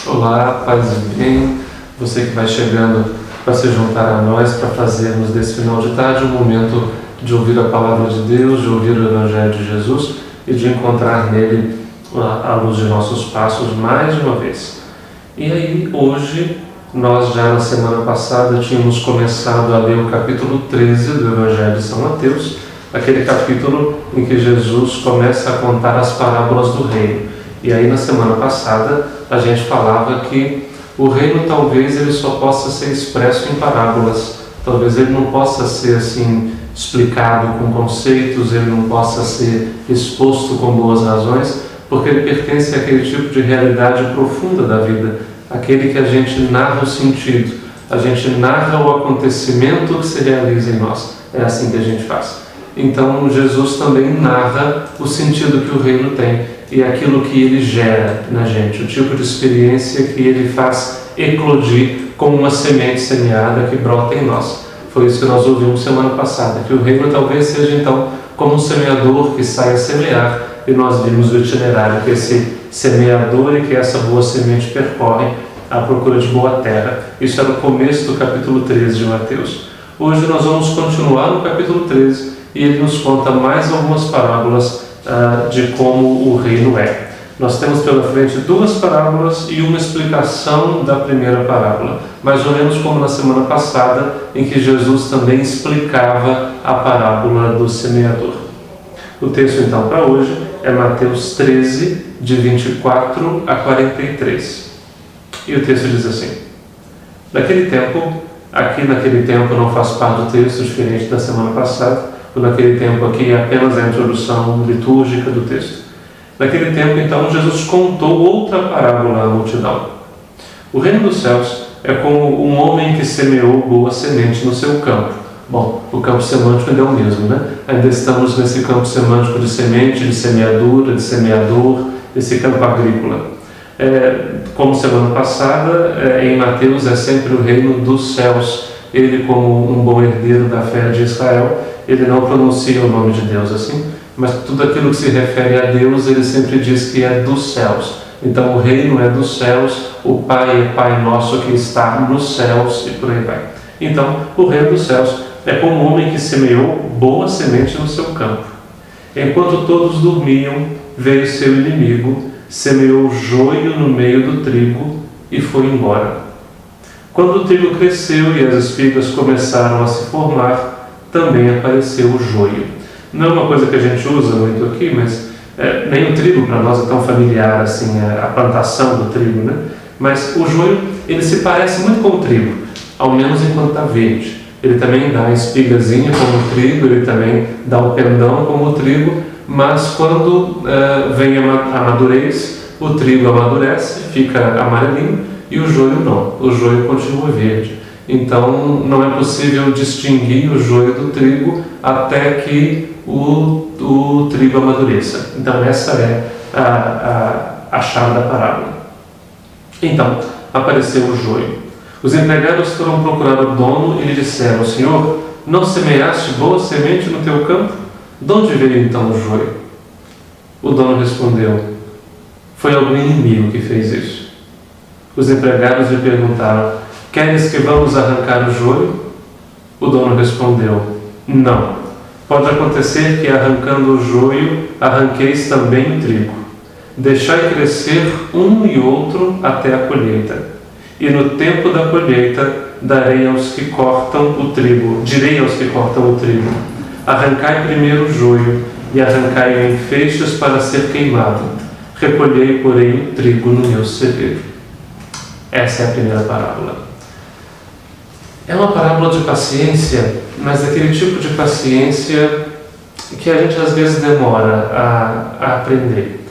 Olá, paz e bem, você que vai chegando para se juntar a nós para fazermos desse final de tarde um momento de ouvir a palavra de Deus, de ouvir o Evangelho de Jesus e de encontrar nele a luz de nossos passos mais uma vez. E aí, hoje, nós já na semana passada tínhamos começado a ler o capítulo 13 do Evangelho de São Mateus, aquele capítulo em que Jesus começa a contar as parábolas do reino. E aí na semana passada a gente falava que o reino talvez ele só possa ser expresso em parábolas, talvez ele não possa ser assim explicado com conceitos, ele não possa ser exposto com boas razões, porque ele pertence àquele tipo de realidade profunda da vida, aquele que a gente narra o sentido, a gente narra o acontecimento que se realiza em nós, é assim que a gente faz. Então Jesus também narra o sentido que o reino tem e aquilo que ele gera na gente, o tipo de experiência que ele faz eclodir como uma semente semeada que brota em nós. Foi isso que nós ouvimos semana passada, que o reino talvez seja então como um semeador que sai a semear, e nós vimos o itinerário que esse semeador e que essa boa semente percorrem à procura de boa terra. Isso era o começo do capítulo 13 de Mateus. Hoje nós vamos continuar no capítulo 13 e ele nos conta mais algumas parábolas de como o reino é. Nós temos pela frente duas parábolas e uma explicação da primeira parábola, mais ou menos como na semana passada, em que Jesus também explicava a parábola do semeador. O texto então para hoje é Mateus 13, de 24 a 43. E o texto diz assim: naquele tempo não faz parte do texto, diferente da semana passada. Naquele tempo aqui é apenas a introdução litúrgica do texto. Naquele tempo, então, Jesus contou outra parábola à multidão. O reino dos céus é como um homem que semeou boa semente no seu campo. Bom, o campo semântico ainda é o mesmo, né? Ainda estamos nesse campo semântico de semente, de semeadura, de semeador, esse campo agrícola. Como semana passada, em Mateus é sempre o reino dos céus. Ele, como um bom herdeiro da fé de Israel, ele não pronuncia o nome de Deus assim, mas tudo aquilo que se refere a Deus, ele sempre diz que é dos céus. Então o reino é dos céus, o Pai é Pai nosso que está nos céus e por aí vai. Então o reino dos céus é como um homem que semeou boa semente no seu campo. Enquanto todos dormiam, veio seu inimigo, semeou joio no meio do trigo e foi embora. Quando o trigo cresceu e as espigas começaram a se formar, também apareceu o joio. Não é uma coisa que a gente usa muito aqui, mas nem o trigo para nós é tão familiar assim, a plantação do trigo, né? Mas o joio, ele se parece muito com o trigo, ao menos enquanto está verde. Ele também dá a espigazinha como o trigo, ele também dá o pendão como o trigo, mas quando vem a madurez, o trigo amadurece, fica amarelinho, e o joio não, o joio continua verde. Então não é possível distinguir o joio do trigo até que o trigo amadureça. Então essa é a chave da parábola. Então apareceu o joio. Os empregados foram procurar o dono e lhe disseram: Senhor, não semeaste boa semente no teu campo? De onde veio então o joio? O dono respondeu: foi algum inimigo que fez isso. Os empregados lhe perguntaram: queres que vamos arrancar o joio? O dono respondeu: não. Pode acontecer que, arrancando o joio, arranqueis também o trigo. Deixai crescer um e outro até a colheita. E no tempo da colheita direi aos que cortam o trigo: arrancai primeiro o joio e arrancai-o em feixes para ser queimado. Recolhei, porém, o trigo no meu celeiro. Essa é a primeira parábola. É uma parábola de paciência, mas daquele tipo de paciência que a gente às vezes demora a aprender.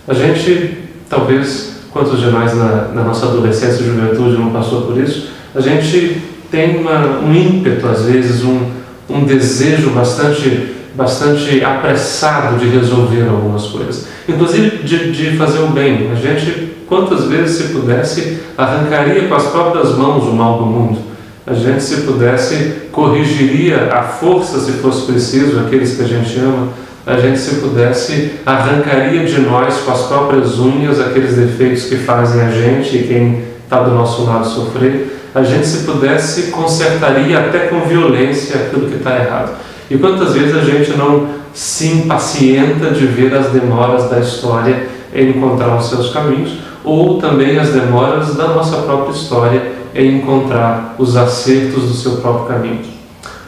A gente, talvez, quantos de nós na nossa adolescência e juventude não passou por isso, a gente tem um ímpeto, às vezes, um desejo bastante apressado de resolver algumas coisas. Inclusive de fazer o bem. A gente, quantas vezes se pudesse, arrancaria com as próprias mãos o mal do mundo. A gente, se pudesse, corrigiria à força, se fosse preciso, aqueles que a gente ama, A gente, se pudesse, arrancaria de nós com as próprias unhas aqueles defeitos que fazem a gente e quem está do nosso lado sofrer. A gente, se pudesse, consertaria até com violência aquilo que está errado. E quantas vezes a gente não se impacienta de ver as demoras da história em encontrar os seus caminhos, ou também as demoras da nossa própria história em encontrar os acertos do seu próprio caminho.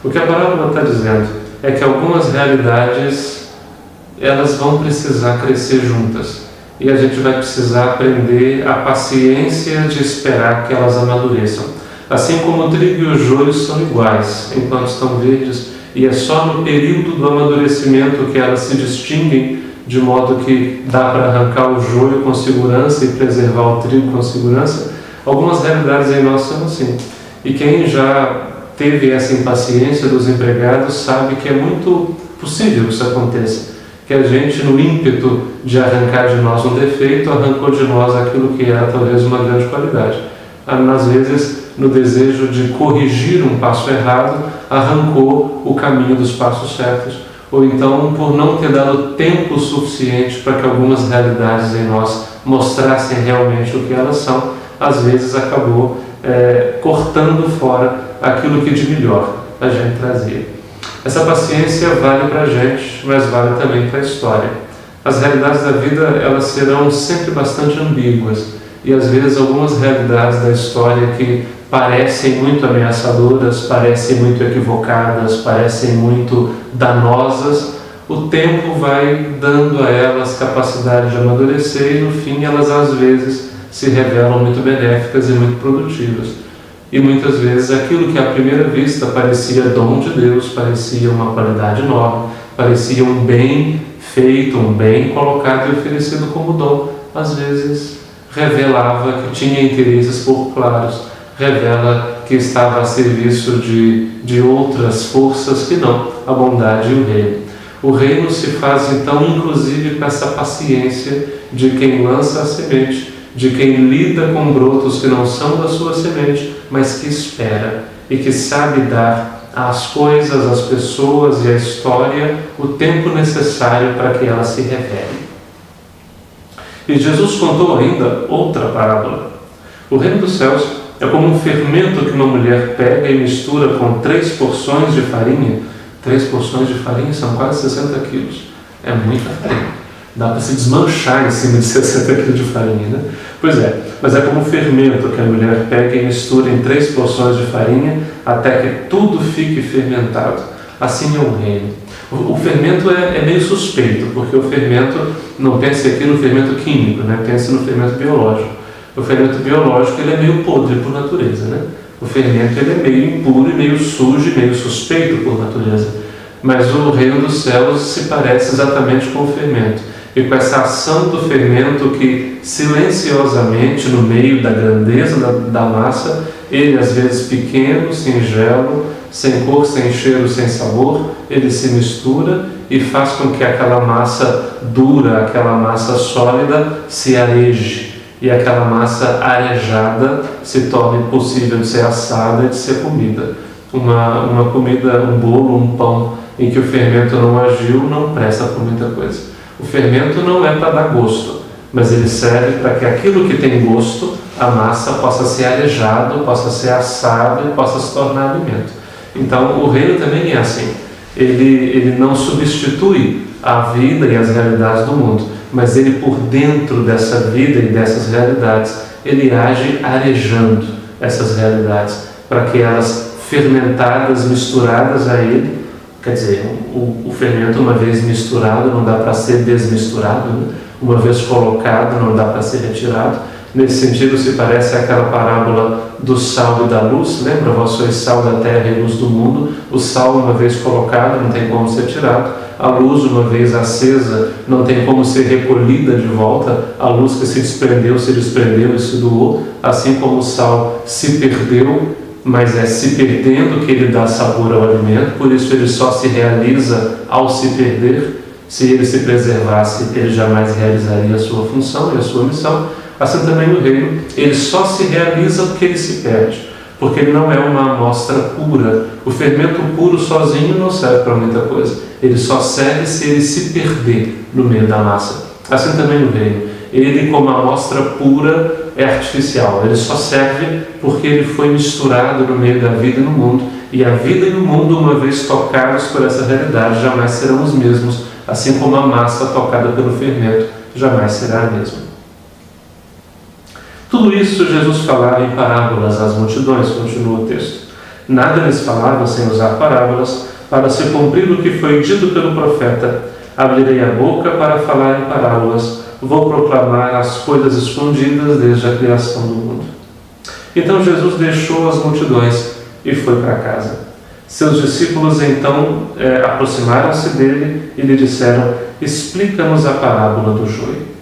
O que a parábola está dizendo é que algumas realidades, elas vão precisar crescer juntas, e a gente vai precisar aprender a paciência de esperar que elas amadureçam. Assim como o trigo e o joio são iguais enquanto estão verdes, e é só no período do amadurecimento que elas se distinguem, de modo que dá para arrancar o joio com segurança e preservar o trigo com segurança. Algumas realidades em nós são assim. E quem já teve essa impaciência dos empregados sabe que é muito possível que isso aconteça. Que a gente, no ímpeto de arrancar de nós um defeito, arrancou de nós aquilo que era talvez uma grande qualidade. Às vezes, no desejo de corrigir um passo errado, arrancou o caminho dos passos certos. Ou então, por não ter dado tempo suficiente para que algumas realidades em nós mostrassem realmente o que elas são, às vezes acabou cortando fora aquilo que de melhor a gente trazia. Essa paciência vale para a gente, mas vale também para a história. As realidades da vida, elas serão sempre bastante ambíguas, e às vezes algumas realidades da história que parecem muito ameaçadoras, parecem muito equivocadas, parecem muito danosas, o tempo vai dando a elas capacidade de amadurecer, e no fim elas às vezes se revelam muito benéficas e muito produtivas. E muitas vezes aquilo que à primeira vista parecia dom de Deus, parecia uma qualidade nova, parecia um bem feito, um bem colocado e oferecido como dom, às vezes revelava que tinha interesses pouco claros, revela que estava a serviço de outras forças que não a bondade e o reino. O reino se faz então inclusive com essa paciência de quem lança a semente, de quem lida com brotos que não são da sua semente, mas que espera e que sabe dar às coisas, às pessoas e à história o tempo necessário para que elas se revelem. E Jesus contou ainda outra parábola. O reino dos céus é como um fermento que uma mulher pega e mistura com 3 porções de farinha. 3 porções de farinha são quase 60 quilos. É muita farinha. Dá para se desmanchar em cima de 60 quilos de farinha, né? Pois é, mas é como um fermento que a mulher pega e mistura em 3 porções de farinha até que tudo fique fermentado. Assim é o reino. O fermento é meio suspeito, porque o fermento, não pense aqui no fermento químico, né? Pense no fermento biológico. O fermento biológico ele é meio podre por natureza, né? O fermento ele é meio impuro, meio sujo, meio suspeito por natureza. Mas o reino dos céus se parece exatamente com o fermento. E com essa ação do fermento que silenciosamente, no meio da grandeza da massa, ele às vezes pequeno, singelo, sem cor, sem cheiro, sem sabor, ele se mistura e faz com que aquela massa dura, aquela massa sólida se areje, e aquela massa arejada se torne possível de ser assada e de ser comida. Uma comida, um bolo, um pão em que o fermento não agiu, não presta por muita coisa. O fermento não é para dar gosto, mas ele serve para que aquilo que tem gosto, a massa, possa ser arejado, possa ser assado e possa se tornar alimento. Então o reino também é assim. Ele não substitui a vida e as realidades do mundo, mas ele, por dentro dessa vida e dessas realidades, ele age arejando essas realidades para que elas, fermentadas, misturadas a ele, quer dizer, o fermento, uma vez misturado, não dá para ser desmisturado, né? Uma vez colocado, não dá para ser retirado. Nesse sentido, se parece àquela parábola do sal e da luz. Lembra? Vós sois sal da terra e luz do mundo. O sal, uma vez colocado, não tem como ser tirado. A luz, uma vez acesa, não tem como ser recolhida de volta. A luz que se desprendeu e se doou. Assim como o sal se perdeu, mas é se perdendo que ele dá sabor ao alimento, por isso ele só se realiza ao se perder. Se ele se preservasse, ele jamais realizaria a sua função e a sua missão. Assim também no reino, ele só se realiza porque ele se perde, porque ele não é uma amostra pura. O fermento puro sozinho não serve para muita coisa. Ele só serve se ele se perder no meio da massa. Assim também no reino. Ele, como amostra pura, é artificial. Ele só serve porque ele foi misturado no meio da vida e no mundo. E a vida e o mundo, uma vez tocados por essa realidade, jamais serão os mesmos, assim como a massa tocada pelo fermento jamais será a mesma. Tudo isso Jesus falava em parábolas às multidões, continua o texto. Nada lhes falava sem usar parábolas, para se cumprir o que foi dito pelo profeta: abrirei a boca para falar em parábolas, vou proclamar as coisas escondidas desde a criação do mundo. Então Jesus deixou as multidões e foi para casa. Seus discípulos então aproximaram-se dele e lhe disseram: explica-nos a parábola do joio.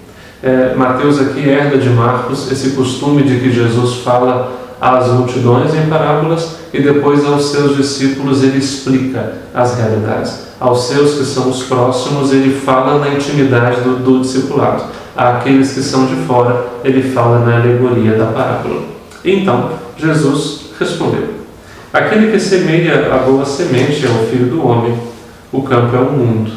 Mateus aqui herda de Marcos esse costume de que Jesus fala às multidões em parábolas e depois aos seus discípulos ele explica as realidades. Aos seus que são os próximos ele fala na intimidade do discipulado. Àqueles que são de fora ele fala na alegoria da parábola. Então Jesus respondeu: aquele que semeia a boa semente é o Filho do Homem. O campo é o mundo.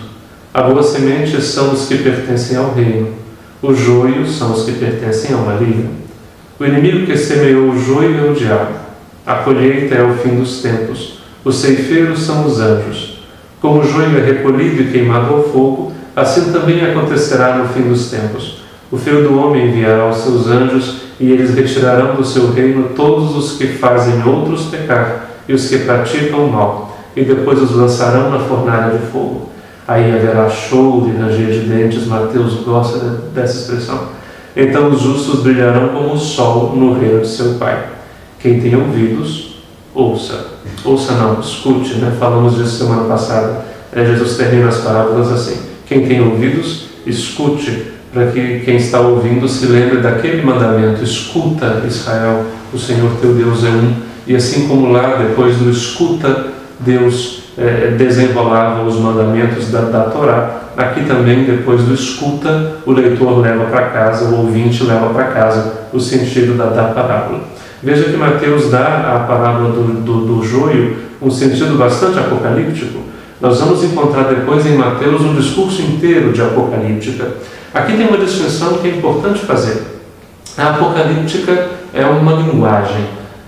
A boa semente são os que pertencem ao reino. Os joios são os que pertencem ao maligno. O inimigo que semeou o joio é o diabo. A colheita é o fim dos tempos. Os ceifeiros são os anjos. Como o joio é recolhido e queimado ao fogo, assim também acontecerá no fim dos tempos. O Filho do Homem enviará os seus anjos e eles retirarão do seu reino todos os que fazem outros pecar e os que praticam o mal, e depois os lançarão na fornalha de fogo. Aí haverá choro e ranger de dentes. Mateus gosta dessa expressão. Então os justos brilharão como o sol no reino de seu Pai. Quem tem ouvidos, ouça. Ouça não, escute, né? Falamos disso semana passada. Jesus termina as parábolas assim: quem tem ouvidos, escute, para que quem está ouvindo se lembre daquele mandamento: escuta, Israel, o Senhor teu Deus é um. E assim como lá, depois do escuta, Deus desenrolava os mandamentos da Torá, aqui também, depois do escuta, o leitor leva para casa, o ouvinte leva para casa o sentido da parábola. Veja que Mateus dá à parábola do joio um sentido bastante apocalíptico. Nós vamos encontrar depois em Mateus um discurso inteiro de apocalíptica. Aqui tem uma distinção que é importante fazer. A apocalíptica é uma linguagem,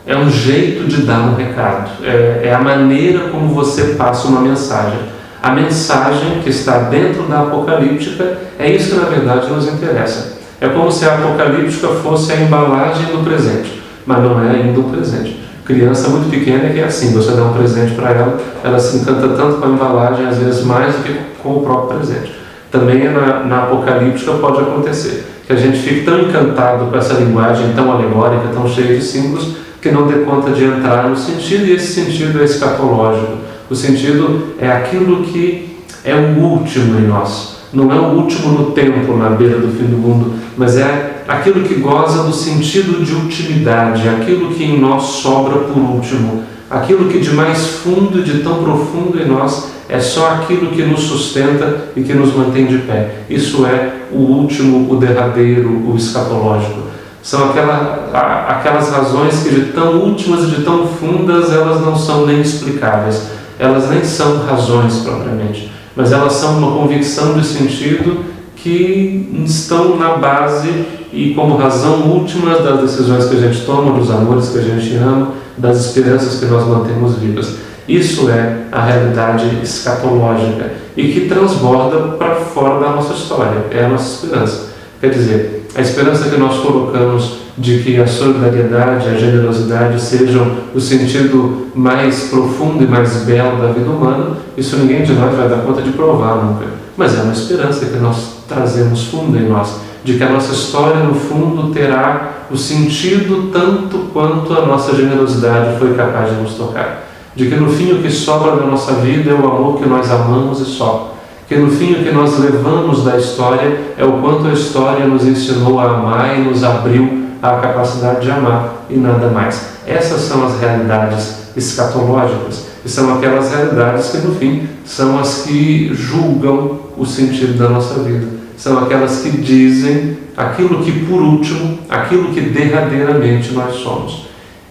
é um jeito de dar um recado, é a maneira como você passa uma mensagem. A mensagem que está dentro da apocalíptica é isso que na verdade nos interessa. É como se a apocalíptica fosse a embalagem do presente, mas não é ainda um presente. Criança muito pequena é que é assim, você dá um presente para ela, ela se encanta tanto com a embalagem, às vezes mais do que com o próprio presente. Também na apocalíptica pode acontecer que a gente fique tão encantado com essa linguagem tão alegórica, tão cheia de símbolos, que não dê conta de entrar no sentido, e esse sentido é escatológico. O sentido é aquilo que é o último em nós. Não é o último no tempo, na beira do fim do mundo, mas é aquilo que goza do sentido de ultimidade, aquilo que em nós sobra por último, aquilo que de mais fundo e de tão profundo em nós é só aquilo que nos sustenta e que nos mantém de pé. Isso é o último, o derradeiro, o escatológico. São aquelas razões que de tão últimas e de tão fundas elas não são nem explicáveis. Elas nem são razões propriamente, mas elas são uma convicção de sentido que estão na base e como razão última das decisões que a gente toma, dos amores que a gente ama, das esperanças que nós mantemos vivas. Isso é a realidade escatológica e que transborda para fora da nossa história, é a nossa esperança. Quer dizer, a esperança que nós colocamos de que a solidariedade, a generosidade sejam o sentido mais profundo e mais belo da vida humana, isso ninguém de nós vai dar conta de provar nunca. Mas é uma esperança que nós trazemos fundo em nós, de que a nossa história, no fundo, terá o sentido tanto quanto a nossa generosidade foi capaz de nos tocar. De que no fim o que sobra da nossa vida é o amor que nós amamos e só. Que no fim o que nós levamos da história é o quanto a história nos ensinou a amar e nos abriu a capacidade de amar e nada mais. Essas são as realidades escatológicas, e são aquelas realidades que no fim são as que julgam o sentido da nossa vida. São aquelas que dizem aquilo que por último, aquilo que derradeiramente nós somos.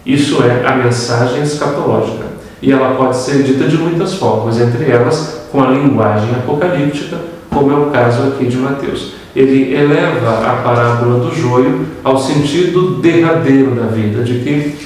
Isso é a mensagem escatológica. E ela pode ser dita de muitas formas, entre elas com a linguagem apocalíptica, como é o caso aqui de Mateus. Ele eleva a parábola do joio ao sentido derradeiro da vida, de que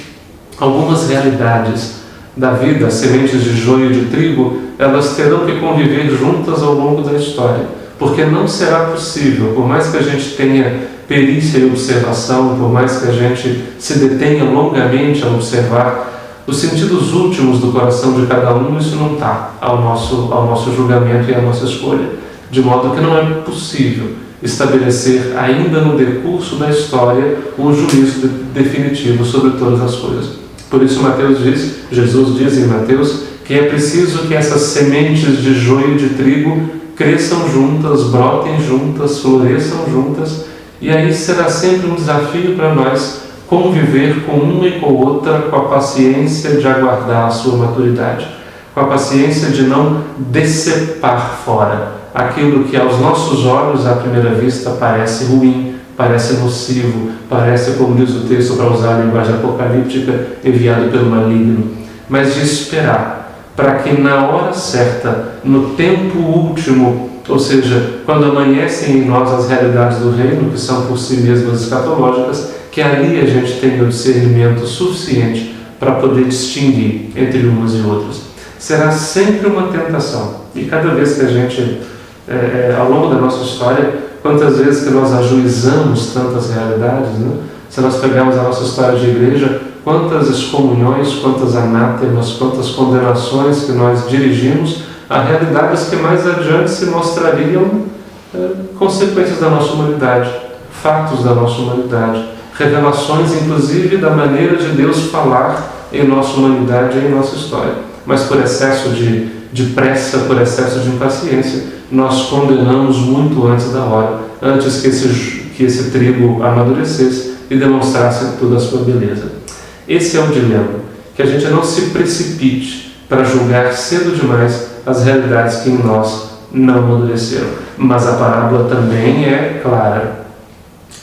algumas realidades da vida, as sementes de joio e de trigo, elas terão que conviver juntas ao longo da história, porque não será possível, por mais que a gente tenha perícia e observação, por mais que a gente se detenha longamente a observar os sentidos últimos do coração de cada um, isso não está ao nosso julgamento e à nossa escolha, de modo que não é possível estabelecer ainda no decurso da história um juízo definitivo sobre todas as coisas. Por isso Jesus diz em Mateus, que é preciso que essas sementes de joio e de trigo cresçam juntas, brotem juntas, floresçam juntas, e aí será sempre um desafio para nós conviver com uma e com outra, com a paciência de aguardar a sua maturidade, com a paciência de não decepar fora aquilo que aos nossos olhos, à primeira vista, parece ruim, parece nocivo, parece, como diz o texto, para usar a linguagem apocalíptica, enviado pelo maligno, mas de esperar, para que na hora certa, no tempo último, ou seja, quando amanhecem em nós as realidades do reino, que são por si mesmas escatológicas, que ali a gente tenha o discernimento suficiente para poder distinguir entre umas e outras. Será sempre uma tentação, e cada vez que a gente, ao longo da nossa história, quantas vezes que nós ajuizamos tantas realidades, né? Se nós pegarmos a nossa história de igreja, quantas excomunhões, quantas anátemas, quantas condenações que nós dirigimos a realidades que mais adiante se mostrariam consequências da nossa humanidade, fatos da nossa humanidade, revelações inclusive da maneira de Deus falar em nossa humanidade e em nossa história. Mas por excesso de pressa, por excesso de impaciência, nós condenamos muito antes da hora, antes que esse trigo amadurecesse e demonstrasse toda a sua beleza. Esse é o dilema, que a gente não se precipite para julgar cedo demais as realidades que em nós não amadureceram. Mas a parábola também é clara.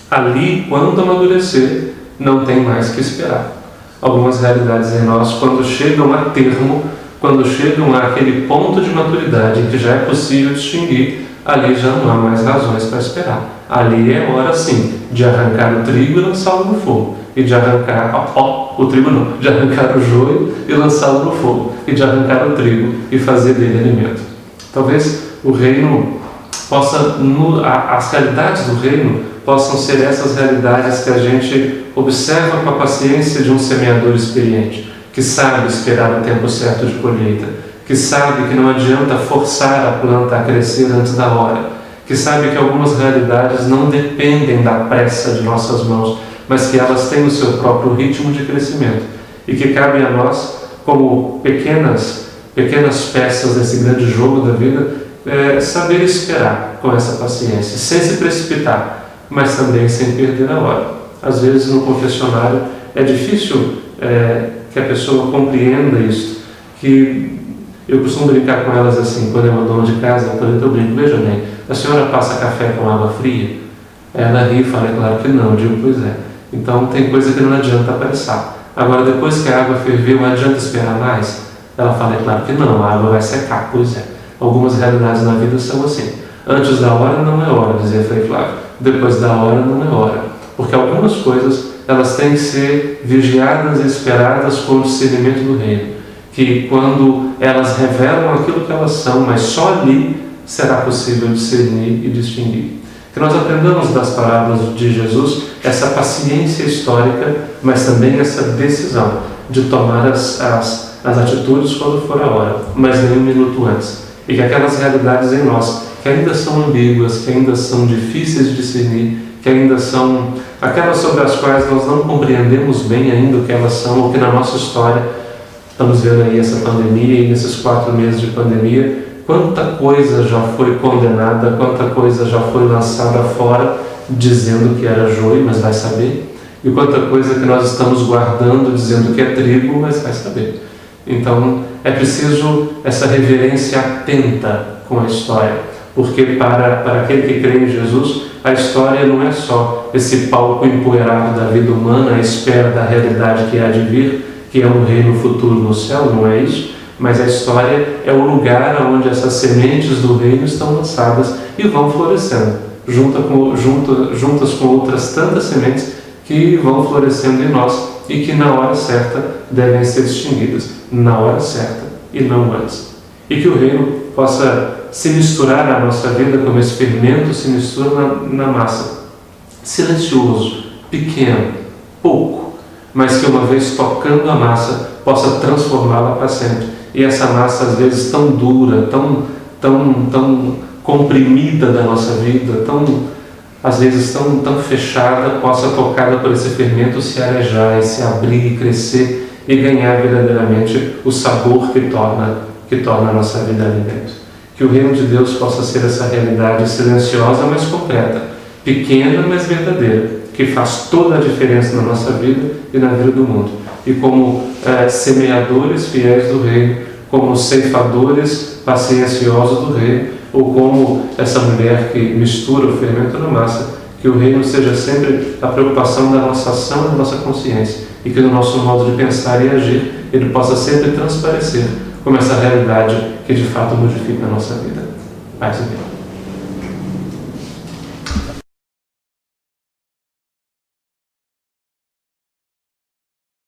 Ali, quando amadurecer, não tem mais que esperar. Algumas realidades em nós, quando chegam a termo, quando chegam àquele ponto de maturidade em que já é possível distinguir, ali já não há mais razões para esperar. Ali é hora, sim, de arrancar o trigo e lançá-lo no fogo. E de arrancar, de arrancar o joio e lançá-lo no fogo. E de arrancar o trigo e fazer dele alimento. Talvez o reino possa, as realidades do reino possam ser essas realidades que a gente observa com a paciência de um semeador experiente, que sabe esperar o tempo certo de colheita, que sabe que não adianta forçar a planta a crescer antes da hora, que sabe que algumas realidades não dependem da pressa de nossas mãos, mas que elas têm o seu próprio ritmo de crescimento e que cabe a nós, como pequenas peças desse grande jogo da vida, saber esperar com essa paciência, sem se precipitar, mas também sem perder a hora. Às vezes no confessionário é difícil que a pessoa compreenda isso, que eu costumo brincar com elas assim, quando é uma dona de casa, eu brinco, veja bem, a senhora passa café com água fria? Ela ri e fala, é claro que não. Eu digo, pois é. Então tem coisa que não adianta apressar. Agora, depois que a água ferveu, adianta esperar mais? Ela fala, é claro que não, a água vai secar. Pois é. Algumas realidades na vida são assim. Antes da hora não é hora, dizia Frei Flávio. Depois da hora não é hora. Porque algumas coisas, elas têm que ser vigiadas e esperadas com o discernimento do reino. Que quando elas revelam aquilo que elas são, mas só ali será possível discernir e distinguir. Que nós aprendamos das parábolas de Jesus essa paciência histórica, mas também essa decisão de tomar as atitudes quando for a hora, mas nem um minuto antes. E que aquelas realidades em nós, que ainda são ambíguas, que ainda são difíceis de discernir, que ainda são aquelas sobre as quais nós não compreendemos bem ainda o que elas são, ou que na nossa história, estamos vendo aí essa pandemia, e nesses 4 meses de pandemia, quanta coisa já foi condenada, quanta coisa já foi lançada fora, dizendo que era joio, mas vai saber. E quanta coisa que nós estamos guardando, dizendo que é trigo, mas vai saber. Então, é preciso essa reverência atenta com a história. Porque para aquele que crê em Jesus, a história não é só esse palco empoeirado da vida humana à espera da realidade que há de vir, que é um reino futuro no céu, não é isso? Mas a história é o lugar onde essas sementes do reino estão lançadas e vão florescendo, juntas com outras tantas sementes que vão florescendo em nós e que na hora certa devem ser extinguidas, na hora certa e não antes. E que o reino possa se misturar à nossa vida como esse fermento se mistura na massa. Silencioso, pequeno, pouco, mas que uma vez tocando a massa possa transformá-la para sempre. E essa massa às vezes tão dura, tão comprimida da nossa vida, às vezes tão fechada, possa, tocada por esse fermento, se arejar e se abrir e crescer e ganhar verdadeiramente o sabor que torna a nossa vida alimento. Que o reino de Deus possa ser essa realidade silenciosa, mas concreta, pequena, mas verdadeira, que faz toda a diferença na nossa vida e na vida do mundo. E como semeadores fiéis do reino, como ceifadores pacienciosos do reino, ou como essa mulher que mistura o fermento na massa, que o reino seja sempre a preocupação da nossa ação e da nossa consciência, e que no nosso modo de pensar e agir, ele possa sempre transparecer como essa realidade que de fato modifica a nossa vida. Paz e bem.